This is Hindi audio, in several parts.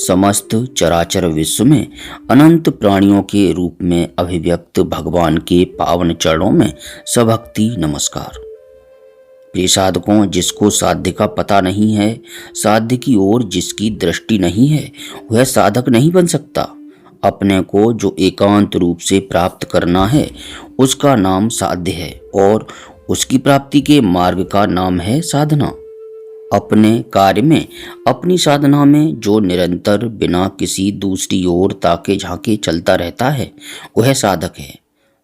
समस्त चराचर विश्व में अनंत प्राणियों के रूप में अभिव्यक्त भगवान के पावन चरणों में सभक्ति नमस्कार। प्रिय साधकों, जिसको साध्य का पता नहीं है, साध्य की ओर जिसकी दृष्टि नहीं है, वह साधक नहीं बन सकता। अपने को जो एकांत रूप से प्राप्त करना है उसका नाम साध्य है और उसकी प्राप्ति के मार्ग का नाम है साधना। अपने कार्य में, अपनी साधना में जो निरंतर बिना किसी दूसरी ओर ताके झांके चलता रहता है वह साधक है।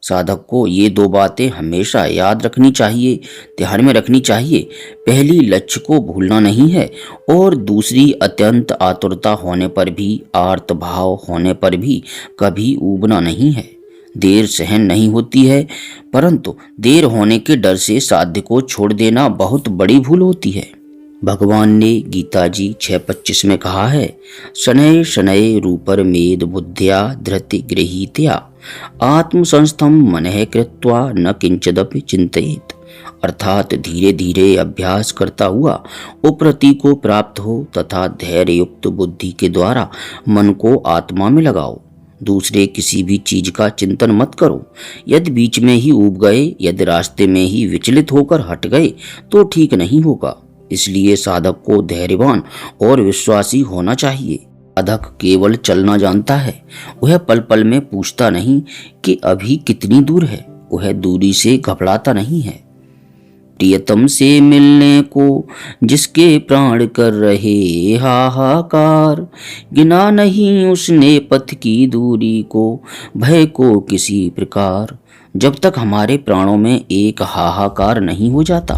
साधक को ये दो बातें हमेशा याद रखनी चाहिए, ध्यान में रखनी चाहिए। पहली, लक्ष्य को भूलना नहीं है, और दूसरी, अत्यंत आतुरता होने पर भी, आर्त भाव होने पर भी कभी ऊबना नहीं है। देर सहन नहीं होती है, परंतु देर होने के डर से साध्य को छोड़ देना बहुत बड़ी भूल होती है। भगवान ने गीता जी 6:25 में कहा है, शनय शनय रूपर मेद बुद्ध्या धृति गृहीत्या आत्मसंस्थम मनः कृत्वा न किंचिदपि चिंतयेत। अर्थात धीरे धीरे अभ्यास करता हुआ उपरति को प्राप्त हो तथा धैर्य युक्त बुद्धि के द्वारा मन को आत्मा में लगाओ। दूसरे किसी भी चीज का चिंतन मत करो। यदि बीच में ही ऊब गए, यदि रास्ते में ही विचलित होकर हट गए तो ठीक नहीं होगा। इसलिए साधक को धैर्यवान और विश्वासी होना चाहिए। साधक केवल चलना जानता है, वह पल पल में पूछता नहीं कि अभी कितनी दूर है, वह दूरी से घबराता नहीं है। प्रियतम से मिलने को जिसके प्राण कर रहे हाहाकार, गिना नहीं उसने पथ की दूरी को, भय को किसी प्रकार। जब तक हमारे प्राणों में एक हाहाकार नहीं हो जाता,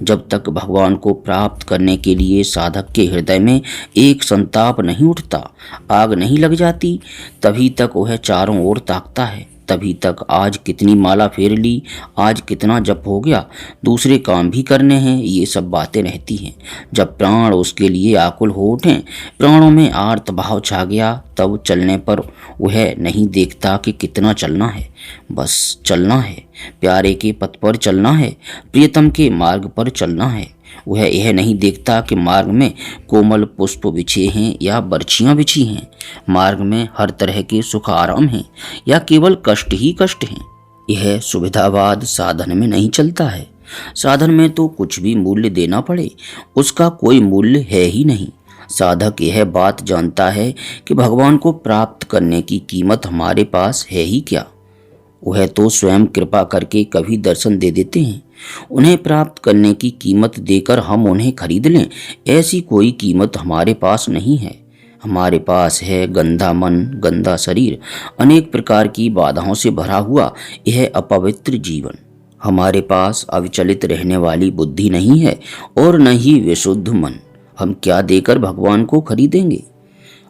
जब तक भगवान को प्राप्त करने के लिए साधक के हृदय में एक संताप नहीं उठता, आग नहीं लग जाती, तभी तक वह चारों ओर ताकता है। तभी तक आज कितनी माला फेर ली, आज कितना जप हो गया, दूसरे काम भी करने हैं, ये सब बातें रहती हैं। जब प्राण उसके लिए आकुल हो उठें, प्राणों में आर्त भाव छा गया, तब चलने पर वह नहीं देखता कि कितना चलना है, बस चलना है। प्यारे के पथ पर चलना है, प्रियतम के मार्ग पर चलना है। वह यह नहीं देखता कि मार्ग में कोमल पुष्प बिछे हैं या बर्छियां बिछी हैं, मार्ग में हर तरह के सुख आराम हैं या केवल कष्ट ही कष्ट हैं। यह सुविधावाद साधन में नहीं चलता है। साधन में तो कुछ भी मूल्य देना पड़े उसका कोई मूल्य है ही नहीं। साधक यह बात जानता है कि भगवान को प्राप्त करने की कीमत हमारे पास है ही क्या। वह तो स्वयं कृपा करके कभी दर्शन दे देते हैं। उन्हें प्राप्त करने की कीमत देकर हम उन्हें खरीद लें, ऐसी कोई कीमत हमारे पास नहीं है। हमारे पास है गंदा मन, गंदा शरीर, अनेक प्रकार की बाधाओं से भरा हुआ यह अपवित्र जीवन। हमारे पास अविचलित रहने वाली बुद्धि नहीं है और न ही विशुद्ध मन। हम क्या देकर भगवान को खरीदेंगे?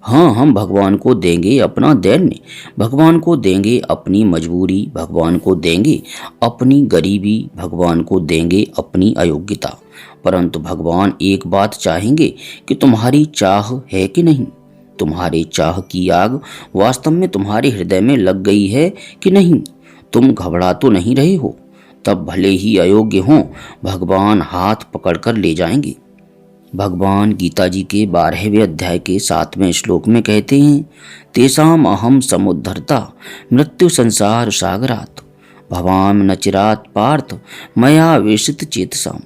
हाँ, हम भगवान को देंगे अपना दैन्य, भगवान को देंगे अपनी मजबूरी, भगवान को देंगे अपनी गरीबी, भगवान को देंगे अपनी अयोग्यता। परंतु भगवान एक बात चाहेंगे कि तुम्हारी चाह है कि नहीं, तुम्हारे चाह की आग वास्तव में तुम्हारे हृदय में लग गई है कि नहीं, तुम घबरा तो नहीं रहे हो। तब भले ही अयोग्य हों, भगवान हाथ पकड़कर ले जाएंगे। भगवान गीता जी के 12वें अध्याय के 7वें श्लोक में कहते हैं, तेषाम अहम समुद्धरता मृत्यु संसार सागरात भवाम न चिरात पार्थ मया आवेशित चेतसाम।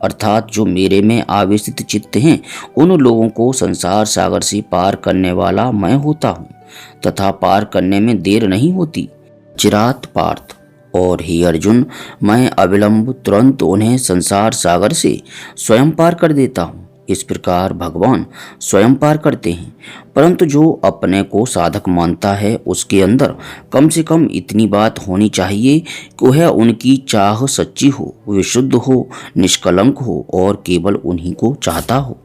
अर्थात जो मेरे में आवेशित चित्त हैं उन लोगों को संसार सागर से पार करने वाला मैं होता हूँ तथा पार करने में देर नहीं होती। चिरात पार्थ, और हे अर्जुन, मैं अविलंब तुरंत उन्हें संसार सागर से स्वयं पार कर देता हूँ। इस प्रकार भगवान स्वयं पार करते हैं। परंतु जो अपने को साधक मानता है उसके अंदर कम से कम इतनी बात होनी चाहिए कि वह उनकी चाह सच्ची हो, विशुद्ध हो, निष्कलंक हो और केवल उन्हीं को चाहता हो।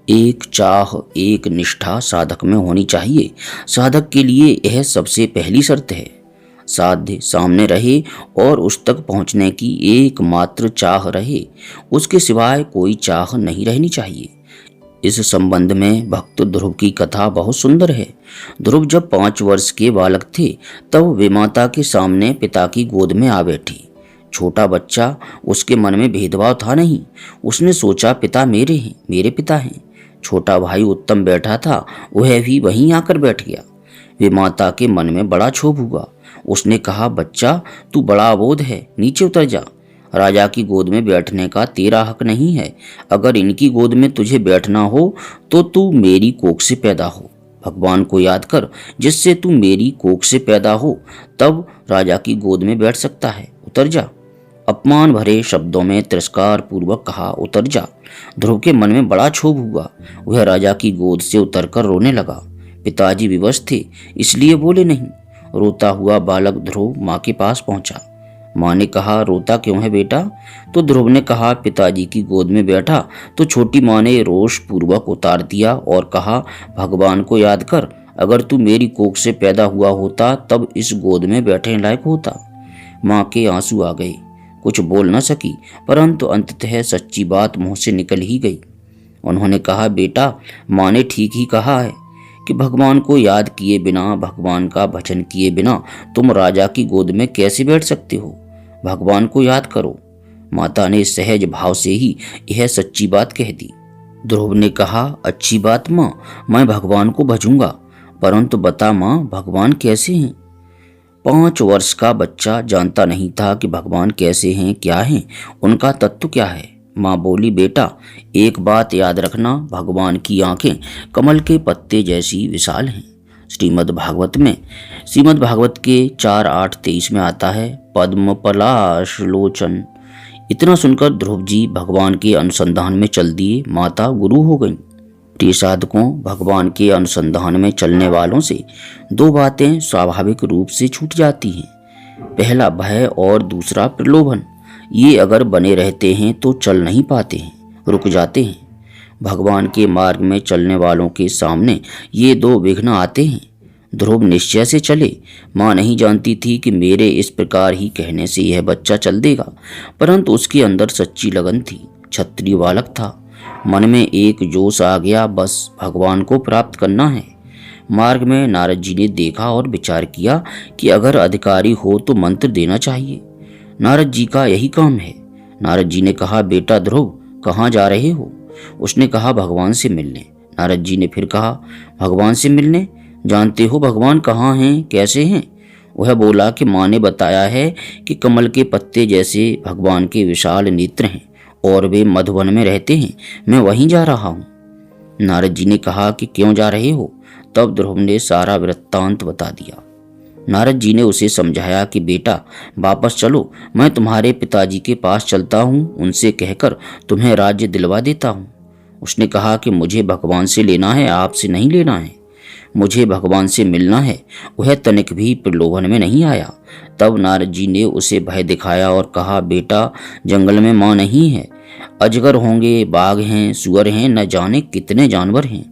एक चाह, एक निष्ठा साधक में होनी चाहिए। साधक के लिए यह सबसे पहली शर्त है। साध्य सामने रहे और उस तक पहुंचने की एकमात्र चाह रहे, उसके सिवाय कोई चाह नहीं रहनी चाहिए। इस संबंध में भक्त ध्रुव की कथा बहुत सुंदर है। ध्रुव जब 5 वर्ष के बालक थे तब वे माता के सामने पिता की गोद में आ बैठे। छोटा बच्चा, उसके मन में भेदभाव था नहीं। उसने सोचा पिता मेरे हैं, मेरे पिता हैं। छोटा भाई उत्तम बैठा था, वह भी वहीं आकर बैठ गया। वे माता के मन में बड़ा क्षोभ हुआ। उसने कहा, बच्चा तू बड़ा अबोध है, नीचे उतर जा। राजा की गोद में बैठने का तेरा हक नहीं है। अगर इनकी गोद में तुझे बैठना हो तो तू मेरी कोख से पैदा हो। भगवान को याद कर जिससे तू मेरी कोख से पैदा हो, तब राजा की गोद में बैठ सकता है। उतर जा। अपमान भरे शब्दों में तिरस्कार पूर्वक कहा, उतर जा। ध्रुव के मन में बड़ा क्षोभ हुआ। वह राजा की गोद से उतरकर रोने लगा। पिताजी विवश थे, इसलिए बोले नहीं। रोता हुआ बालक ध्रुव माँ के पास पहुंचा। माँ ने कहा, रोता क्यों है बेटा? तो ध्रुव ने कहा, पिताजी की गोद में बैठा तो छोटी माँ ने रोष पूर्वक उतार दिया और कहा, भगवान को याद कर, अगर तू मेरी कोख से पैदा हुआ होता तब इस गोद में बैठने लायक होता। माँ के आंसू आ गए। कुछ बोल न सकी, परंतु अंततः सच्ची बात मुंह से निकल ही गई। उन्होंने कहा, बेटा माँ ने ठीक ही कहा है कि भगवान को याद किए बिना, भगवान का भजन किए बिना तुम राजा की गोद में कैसे बैठ सकते हो? भगवान को याद करो। माता ने सहज भाव से ही यह सच्ची बात कह दी। ध्रुव ने कहा, अच्छी बात माँ, मैं भगवान को भजूंगा, परंतु बता माँ, भगवान कैसे हैं? 5 वर्ष का बच्चा जानता नहीं था कि भगवान कैसे हैं, क्या हैं, उनका तत्व क्या है। माँ बोली, बेटा एक बात याद रखना, भगवान की आंखें कमल के पत्ते जैसी विशाल हैं। श्रीमद् भागवत के 4:8-23 में आता है, पद्म पलाश लोचन। इतना सुनकर ध्रुव जी भगवान के अनुसंधान में चल दिए। माता गुरु हो गई। प्रिय साधकों, भगवान के अनुसंधान में चलने वालों से 2 बातें स्वाभाविक रूप से छूट जाती हैं। पहला भय और दूसरा प्रलोभन। ये अगर बने रहते हैं तो चल नहीं पाते हैं, रुक जाते हैं। भगवान के मार्ग में चलने वालों के सामने ये 2 विघ्न आते हैं। ध्रुव निश्चय से चले। माँ नहीं जानती थी कि मेरे इस प्रकार ही कहने से यह बच्चा चल देगा, परंतु उसके अंदर सच्ची लगन थी। क्षत्रिय बालक था। मन में एक जोश आ गया, बस भगवान को प्राप्त करना है। मार्ग में नारद जी ने देखा और विचार किया कि अगर अधिकारी हो तो मंत्र देना चाहिए। नारद जी का यही काम है। नारद जी ने कहा, बेटा ध्रुव कहाँ जा रहे हो? उसने कहा, भगवान से मिलने। नारद जी ने फिर कहा, भगवान से मिलने? जानते हो भगवान कहाँ हैं, कैसे हैं? वह बोला कि माँ ने बताया है कि कमल के पत्ते जैसे भगवान के विशाल नेत्र हैं और वे मधुवन में रहते हैं, मैं वहीं जा रहा हूँ। नारद जी ने कहा कि क्यों जा रहे हो? तब ध्रुव ने सारा वृत्तांत बता दिया। नारद जी ने उसे समझाया कि बेटा वापस चलो, मैं तुम्हारे पिताजी के पास चलता हूँ, उनसे कहकर तुम्हें राज्य दिलवा देता हूँ। उसने कहा कि मुझे भगवान से लेना है, आपसे नहीं लेना है। मुझे भगवान से मिलना है। वह तनिक भी प्रलोभन में नहीं आया। तब नारद जी ने उसे भय दिखाया और कहा, बेटा जंगल में माँ नहीं है, अजगर होंगे, बाघ हैं, सुअर हैं, न जाने कितने जानवर हैं,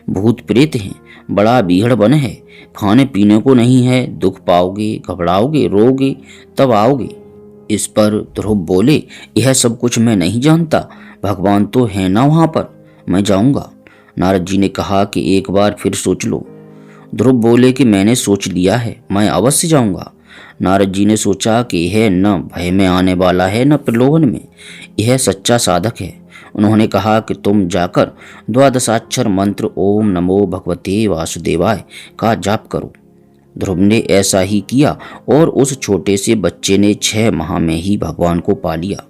भूत प्रेत हैं, बड़ा बीहड़ वन है, खाने पीने को नहीं है, दुख पाओगे, घबराओगे, रोगे, तब आओगे। इस पर ध्रुव बोले, यह सब कुछ मैं नहीं जानता, भगवान तो है ना वहां पर, मैं जाऊंगा। नारद जी ने कहा कि एक बार फिर सोच लो। ध्रुव बोले कि मैंने सोच लिया है, मैं अवश्य जाऊंगा। नारद जी ने सोचा कि यह न भय में आने वाला है न प्रलोभन में, यह सच्चा साधक है। उन्होंने कहा कि तुम जाकर 12 मंत्र ओम नमो भगवते वासुदेवाय का जाप करो। ध्रुव ने ऐसा ही किया और उस छोटे से बच्चे ने 6 माह में ही भगवान को पा लिया।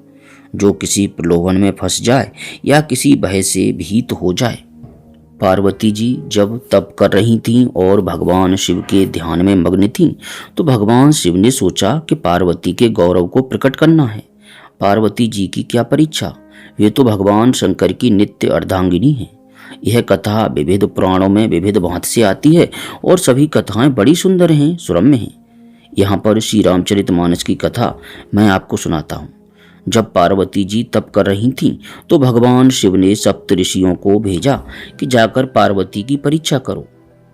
जो किसी प्रलोभन में फंस जाए या किसी भय से भीत हो जाए। पार्वती जी जब तप कर रही थीं और भगवान शिव के ध्यान में मग्न थीं, तो भगवान शिव ने सोचा कि पार्वती के गौरव को प्रकट करना है। पार्वती जी की क्या परीक्षा, वे तो भगवान शंकर की नित्य अर्धांगिनी हैं। यह कथा विविध पुराणों में विविध भांति से आती है और सभी कथाएं बड़ी सुंदर हैं, सुरम्य हैं। यहाँ पर श्री रामचरितमानस की कथा मैं आपको सुनाता हूँ। जब पार्वती जी तप कर रही थीं, तो भगवान शिव ने सप्त ऋषियों को भेजा कि जाकर पार्वती की परीक्षा करो।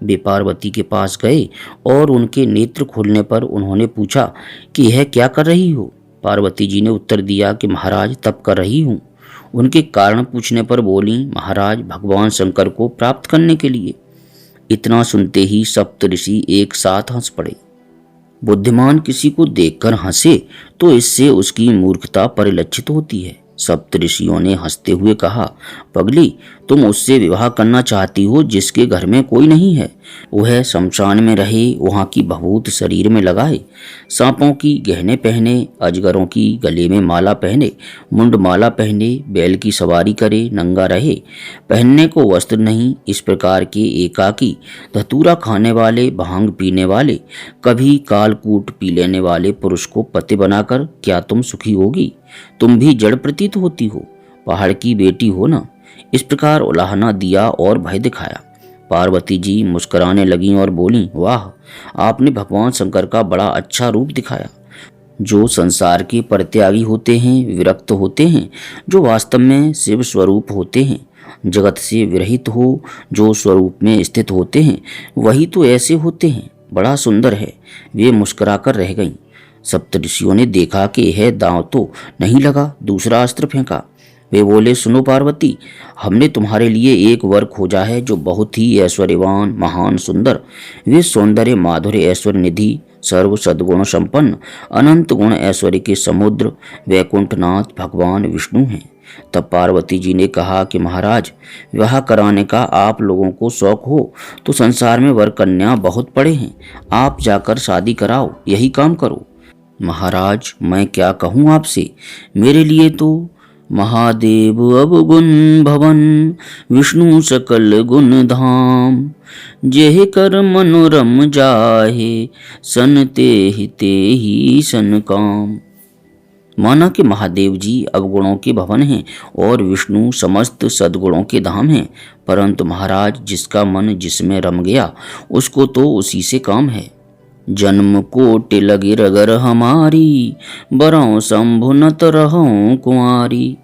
वे पार्वती के पास गए और उनके नेत्र खोलने पर उन्होंने पूछा कि यह क्या कर रही हो? पार्वती जी ने उत्तर दिया कि महाराज तप कर रही हूँ। उनके कारण पूछने पर बोली, महाराज भगवान शंकर को प्राप्त करने के लिए। इतना सुनते ही सप्त ऋषि एक साथ हंस पड़े। बुद्धिमान किसी को देखकर हंसे तो इससे उसकी मूर्खता परिलक्षित होती है। सप्त ऋषियों ने हंसते हुए कहा, पगली, तुम उससे विवाह करना चाहती हो जिसके घर में कोई नहीं है। वह शमशान में रहे, वहाँ की भभूत शरीर में लगाए, सांपों की गहने पहने, अजगरों की गले में माला पहने, मुंड माला पहने, बैल की सवारी करे, नंगा रहे, पहनने को वस्त्र नहीं। इस प्रकार के एकाकी, धतूरा खाने वाले, भांग पीने वाले, कभी कालकूट पी लेने वाले पुरुष को पति बनाकर क्या तुम सुखी होगी? तुम भी जड़ प्रतीत होती हो, पहाड़ की बेटी हो ना। इस प्रकार उलाहना दिया और भय दिखाया। पार्वती जी मुस्कुराने लगीं और बोलीं, वाह, आपने भगवान शंकर का बड़ा अच्छा रूप दिखाया। जो संसार के परित्यागी होते हैं, विरक्त होते हैं, जो वास्तव में शिव स्वरूप होते हैं, जगत से विरहित हो, जो स्वरूप में स्थित होते हैं, वही तो ऐसे होते हैं। बड़ा सुंदर है। वे मुस्कुराकर रह गईं। सप्तऋषियों ने देखा कि यह दांव तो नहीं लगा, दूसरा अस्त्र फेंका। वे बोले, सुनो पार्वती, हमने तुम्हारे लिए एक वर खोजा है जो बहुत ही ऐश्वर्यवान, महान, सुंदर। वे सौंदर्य, माधुर्य, ऐश्वर्य निधि, सर्व सद्गुण संपन्न, अनंत गुण ऐश्वर्य के समुद्र वैकुंठनाथ भगवान विष्णु हैं। तब पार्वती जी ने कहा कि महाराज, विवाह कराने का आप लोगों को शौक हो तो संसार में वर कन्या बहुत पड़े हैं, आप जाकर शादी कराओ, यही काम करो। महाराज, मैं क्या कहूँ आपसे, मेरे लिए तो महादेव अवगुण भवन, विष्णु सकल गुण धाम, जेह कर मनोरम जाहे, सन ते ही सन काम। माना कि महादेव जी अवगुणों के भवन हैं और विष्णु समस्त सद्गुणों के धाम हैं, परंतु महाराज, जिसका मन जिसमें रम गया उसको तो उसी से काम है। जन्म कोट लगे रगर हमारी, बरौं शंभु नत रहूं कुंवारी।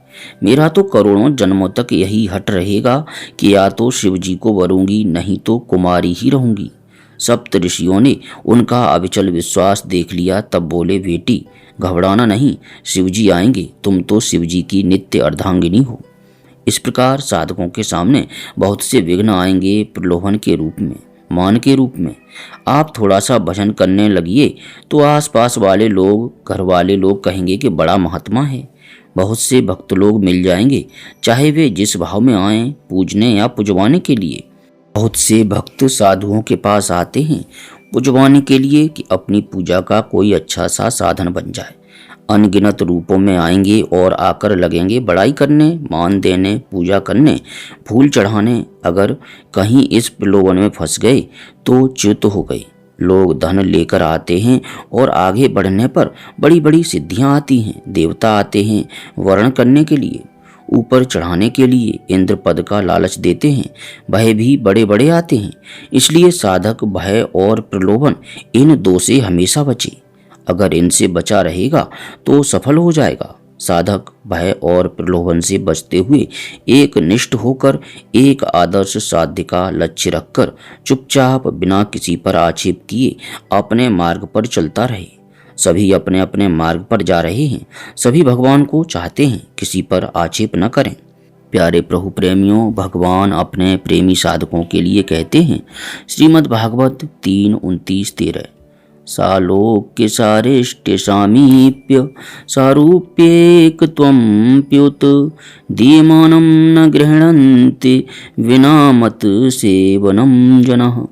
मेरा तो करोड़ों जन्मों तक यही हट रहेगा कि या तो शिव जी को वरूंगी, नहीं तो कुमारी ही रहूंगी। सप्त ऋषियों ने उनका अविचल विश्वास देख लिया। तब बोले, बेटी, घबराना नहीं, शिवजी आएंगे, तुम तो शिवजी की नित्य अर्धांगिनी हो। इस प्रकार साधकों के सामने बहुत से विघ्न आएंगे, प्रलोभन के रूप में, मान के रूप में। आप थोड़ा सा भजन करने लगिए तो आसपास वाले लोग, घर वाले लोग कहेंगे कि बड़ा महात्मा है। बहुत से भक्त लोग मिल जाएंगे, चाहे वे जिस भाव में आएं, पूजने या पुजवाने के लिए। बहुत से भक्त साधुओं के पास आते हैं पुजवाने के लिए कि अपनी पूजा का कोई अच्छा सा साधन बन जाए। अनगिनत रूपों में आएंगे और आकर लगेंगे बड़ाई करने, मान देने, पूजा करने, फूल चढ़ाने। अगर कहीं इस प्रलोभन में फंस गए तो च्युत हो गए। लोग धन लेकर आते हैं और आगे बढ़ने पर बड़ी बड़ी सिद्धियां आती हैं। देवता आते हैं वर्ण करने के लिए, ऊपर चढ़ाने के लिए, इंद्र पद का लालच देते हैं। भय भी बड़े बड़े आते हैं। इसलिए साधक भय और प्रलोभन, इन दो से हमेशा बचे। अगर इनसे बचा रहेगा तो सफल हो जाएगा। साधक भय और प्रलोभन से बचते हुए एक निष्ठ होकर, एक आदर्श साध्य का लक्ष्य रखकर, चुपचाप बिना किसी पर आक्षेप किए अपने मार्ग पर चलता रहे। सभी अपने अपने मार्ग पर जा रहे हैं, सभी भगवान को चाहते हैं, किसी पर आक्षेप न करें। प्यारे प्रभु प्रेमियों, भगवान अपने प्रेमी साधकों के लिए कहते हैं, श्रीमद् भागवत 3:29-13, सालोक्य सारेष्टे सामीप्य सारूप्येक त्वं प्युत दीयमानं न गृह्णन्ति विना मत सेवनं जनः।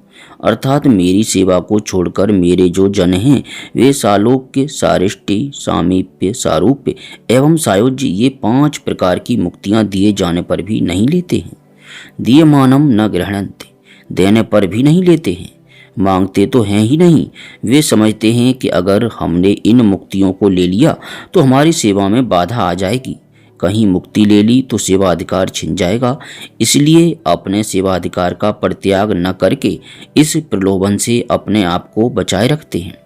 अर्थात मेरी सेवा को छोड़कर मेरे जो जन हैं वे सालोक्य, सारिष्टि, सामीप्य, सारूप्य एवं सायोज्य, ये 5 प्रकार की मुक्तियां दिए जाने पर भी नहीं लेते हैं। दीयमानम न गृह्णन्ति, देने पर भी नहीं लेते हैं, मांगते तो हैं ही नहीं। वे समझते हैं कि अगर हमने इन मुक्तियों को ले लिया तो हमारी सेवा में बाधा आ जाएगी, कहीं मुक्ति ले ली तो सेवा अधिकार छिन जाएगा। इसलिए अपने सेवा अधिकार का परित्याग न करके इस प्रलोभन से अपने आप को बचाए रखते हैं।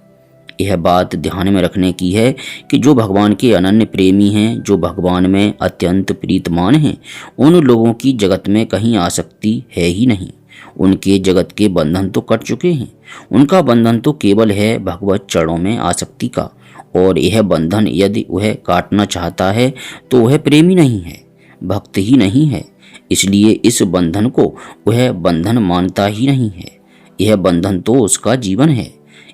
यह बात ध्यान में रखने की है कि जो भगवान के अनन्य प्रेमी हैं, जो भगवान में अत्यंत प्रीतमान हैं, उन लोगों की जगत में कहीं आसक्ति है ही नहीं। उनके जगत के बंधन तो कट चुके हैं। उनका बंधन तो केवल है भगवत चरणों में आसक्ति का, और यह बंधन यदि वह काटना चाहता है तो वह प्रेमी नहीं है, भक्त ही नहीं है। इसलिए इस बंधन को वह बंधन मानता ही नहीं है। यह बंधन तो उसका जीवन है,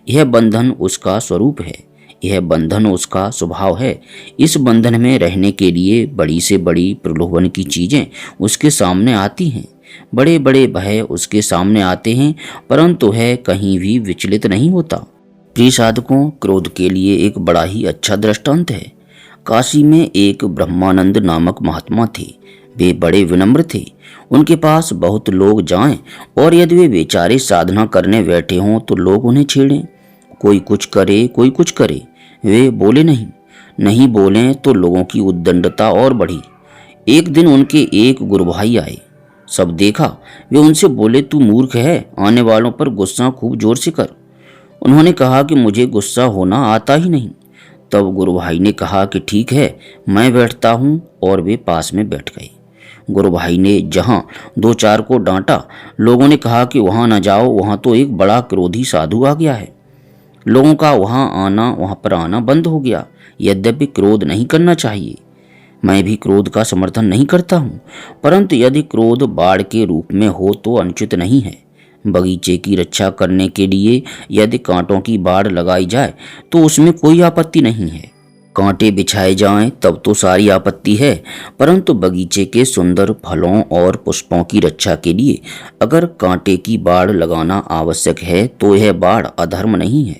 यह बंधन उसका स्वरूप है। यह बंधन उसका स्वभाव है। इस बंधन में रहने के लिए बड़ी से बड़ी प्रलोभन की चीजें उसके सामने आती हैं, बड़े बड़े भय उसके सामने आते हैं, परंतु वह कहीं भी विचलित नहीं होता। प्रिय साधकों, क्रोध के लिए एक बड़ा ही अच्छा दृष्टांत है। काशी में एक ब्रह्मानंद नामक महात्मा थे। वे बड़े विनम्र थे। उनके पास बहुत लोग जाएं और यदि वे बेचारे साधना करने बैठे हों तो लोग उन्हें छेड़ें। कोई कुछ करे, कोई कुछ करे, वे बोले नहीं। नहीं बोले तो लोगों की उद्दंडता और बढ़ी। एक दिन उनके एक गुरु भाई आए। सब देखा। वे उनसे बोले, तू मूर्ख है, आने वालों पर गुस्सा खूब जोर से कर। उन्होंने कहा कि मुझे गुस्सा होना आता ही नहीं। तब गुरु भाई ने कहा कि ठीक है, मैं बैठता हूँ, और वे पास में बैठ गए। गुरु भाई ने जहाँ दो चार को डांटा, लोगों ने कहा कि वहाँ न जाओ, वहाँ तो एक बड़ा क्रोधी साधु आ गया है। लोगों का वहाँ पर आना बंद हो गया। यद्यपि क्रोध नहीं करना चाहिए, मैं भी क्रोध का समर्थन नहीं करता हूँ, परंतु यदि क्रोध बाढ़ के रूप में हो तो अनुचित नहीं है। बगीचे की रक्षा करने के लिए यदि कांटों की बाढ़ लगाई जाए तो उसमें कोई आपत्ति नहीं है। कांटे बिछाए जाएं तब तो सारी आपत्ति है, परंतु बगीचे के सुंदर फलों और पुष्पों की रक्षा के लिए अगर कांटे की बाढ़ लगाना आवश्यक है तो यह बाढ़ अधर्म नहीं है,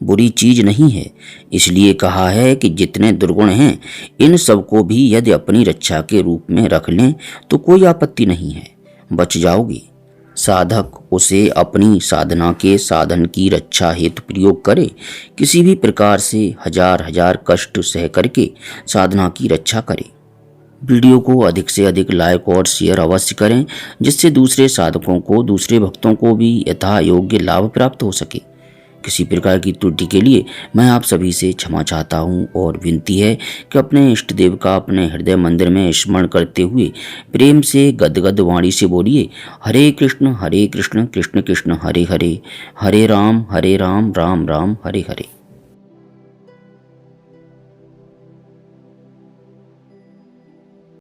बुरी चीज नहीं है। इसलिए कहा है कि जितने दुर्गुण हैं इन सबको भी यदि अपनी रक्षा के रूप में रख लें तो कोई आपत्ति नहीं है, बच जाओगे। साधक उसे अपनी साधना के साधन की रक्षा हेतु प्रयोग करे। किसी भी प्रकार से हजार हजार कष्ट सह करके साधना की रक्षा करे। वीडियो को अधिक से अधिक लाइक और शेयर अवश्य करें, जिससे दूसरे साधकों को, दूसरे भक्तों को भी यथा योग्य लाभ प्राप्त हो सके। किसी प्रकार की त्रुटि के लिए मैं आप सभी से क्षमा चाहता हूँ और विनती है कि अपने इष्ट देव का अपने हृदय मंदिर में स्मरण करते हुए प्रेम से गदगद वाणी से बोलिए, हरे कृष्ण कृष्ण कृष्ण हरे हरे, हरे राम राम राम हरे हरे।